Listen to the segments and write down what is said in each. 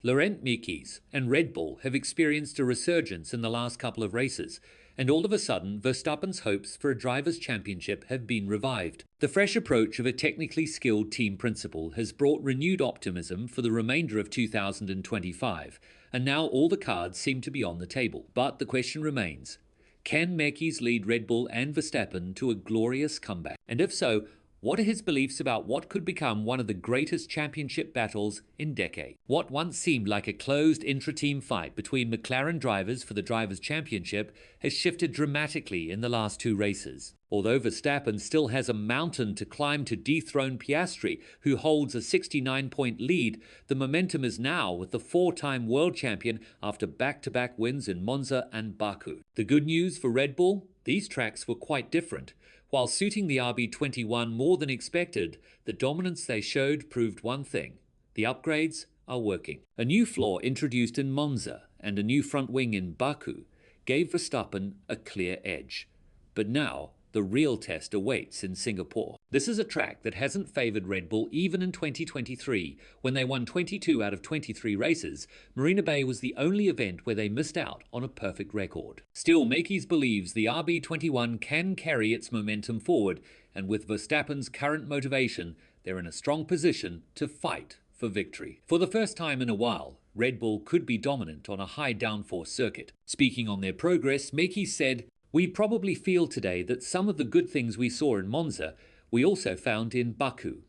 Laurent, Mekies and Red Bull have experienced a resurgence in the last couple of races, and all of a sudden Verstappen's hopes for a drivers' championship have been revived. The fresh approach of a technically skilled team principal has brought renewed optimism for the remainder of 2025, and now all the cards seem to be on the table. But the question remains, can Mekies lead Red Bull and Verstappen to a glorious comeback? And if so, what are his beliefs about what could become one of the greatest championship battles in decades? What once seemed like a closed intra-team fight between McLaren drivers for the Drivers' Championship has shifted dramatically in the last two races. Although Verstappen still has a mountain to climb to dethrone Piastri, who holds a 69-point lead, the momentum is now with the four-time world champion after back-to-back wins in Monza and Baku. The good news for Red Bull? These tracks were quite different. While suiting the RB21 more than expected, the dominance they showed proved one thing: the upgrades are working. A new floor introduced in Monza and a new front wing in Baku gave Verstappen a clear edge. But now, the real test awaits in Singapore. This is a track that hasn't favored Red Bull even in 2023, when they won 22 out of 23 races. Marina Bay was the only event where they missed out on a perfect record. Still, Mekies believes the RB21 can carry its momentum forward, and with Verstappen's current motivation, they're in a strong position to fight for victory. For the first time in a while, Red Bull could be dominant on a high downforce circuit. Speaking on their progress, Mekies said, "We probably feel today that some of the good things we saw in Monza, we also found in Baku.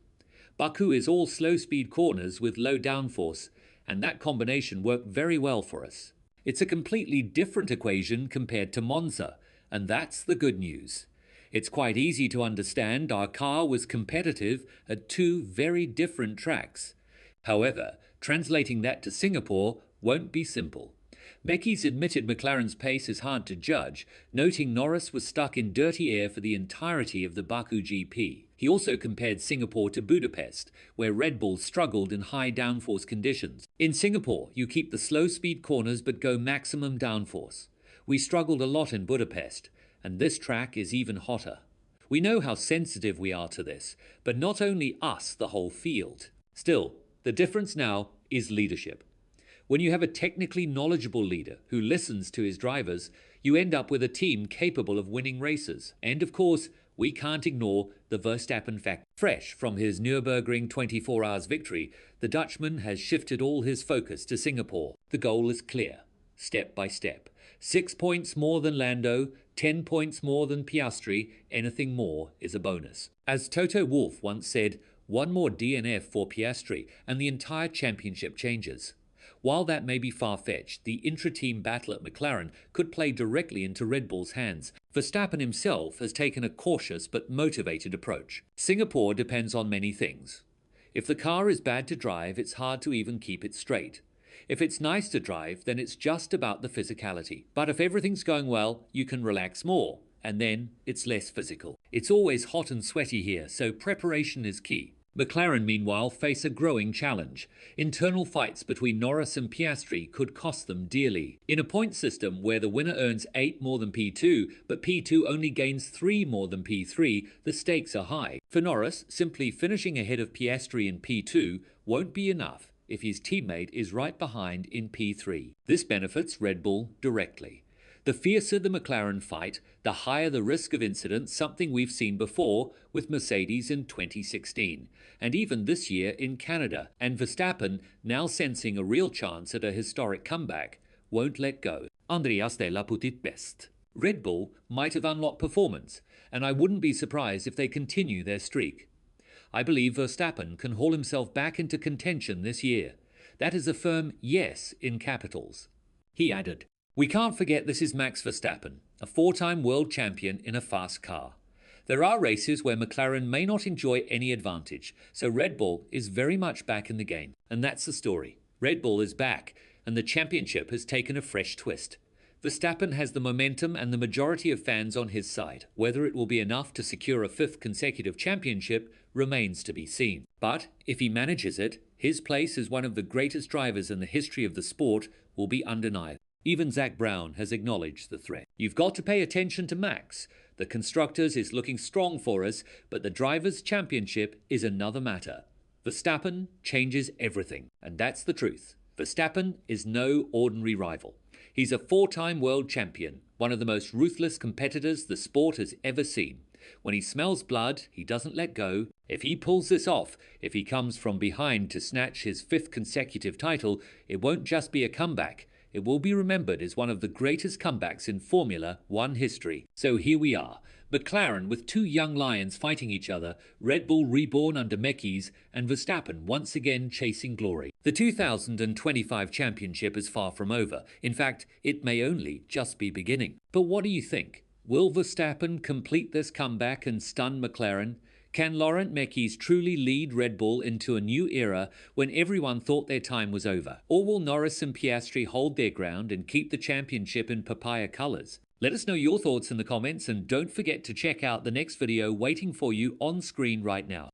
Baku is all slow-speed corners with low downforce, and that combination worked very well for us. It's a completely different equation compared to Monza, and that's the good news. It's quite easy to understand our car was competitive at two very different tracks. However, translating that to Singapore won't be simple." Mekies admitted McLaren's pace is hard to judge, noting Norris was stuck in dirty air for the entirety of the Baku GP. He also compared Singapore to Budapest, where Red Bull struggled in high downforce conditions. "In Singapore, you keep the slow-speed corners but go maximum downforce. We struggled a lot in Budapest, and this track is even hotter. We know how sensitive we are to this, but not only us, the whole field." Still, the difference now is leadership. When you have a technically knowledgeable leader who listens to his drivers, you end up with a team capable of winning races. And of course, we can't ignore the Verstappen factor. Fresh from his Nürburgring 24 hours victory, the Dutchman has shifted all his focus to Singapore. The goal is clear, step by step. 6 points more than Lando, 10 points more than Piastri, anything more is a bonus. As Toto Wolff once said, one more DNF for Piastri and the entire championship changes. While that may be far-fetched, the intra-team battle at McLaren could play directly into Red Bull's hands. Verstappen himself has taken a cautious but motivated approach. Singapore depends on many things. If the car is bad to drive, it's hard to even keep it straight. If it's nice to drive, then it's just about the physicality. But if everything's going well, you can relax more, and then it's less physical. It's always hot and sweaty here, so preparation is key. McLaren, meanwhile, face a growing challenge. Internal fights between Norris and Piastri could cost them dearly. In a point system where the winner earns 8 more than P2, but P2 only gains 3 more than P3, the stakes are high. For Norris, simply finishing ahead of Piastri in P2 won't be enough if his teammate is right behind in P3. This benefits Red Bull directly. The fiercer the McLaren fight, the higher the risk of incident, something we've seen before with Mercedes in 2016, and even this year in Canada. And Verstappen, now sensing a real chance at a historic comeback, won't let go. Andreas de la put it best. Red Bull might have unlocked performance, and I wouldn't be surprised if they continue their streak. I believe Verstappen can haul himself back into contention this year. That is a firm yes in capitals. He added, "We can't forget this is Max Verstappen, a 4-time world champion in a fast car. There are races where McLaren may not enjoy any advantage, so Red Bull is very much back in the game. And that's the story. Red Bull is back, and the championship has taken a fresh twist. Verstappen has the momentum and the majority of fans on his side. Whether it will be enough to secure a 5th consecutive championship remains to be seen. But if he manages it, his place as one of the greatest drivers in the history of the sport will be undeniable." Even Zak Brown has acknowledged the threat. "You've got to pay attention to Max. The Constructors is looking strong for us, but the Drivers' Championship is another matter. Verstappen changes everything, and that's the truth. Verstappen is no ordinary rival. He's a four-time world champion, one of the most ruthless competitors the sport has ever seen. When he smells blood, he doesn't let go. If he pulls this off, if he comes from behind to snatch his fifth consecutive title, it won't just be a comeback. It will be remembered as one of the greatest comebacks in Formula One history. So here we are. McLaren with two young lions fighting each other, Red Bull reborn under Mekies, and Verstappen once again chasing glory. The 2025 championship is far from over. In fact, it may only just be beginning. But what do you think? Will Verstappen complete this comeback and stun McLaren? Can Laurent Mekies truly lead Red Bull into a new era when everyone thought their time was over? Or will Norris and Piastri hold their ground and keep the championship in papaya colours? Let us know your thoughts in the comments, and don't forget to check out the next video waiting for you on screen right now.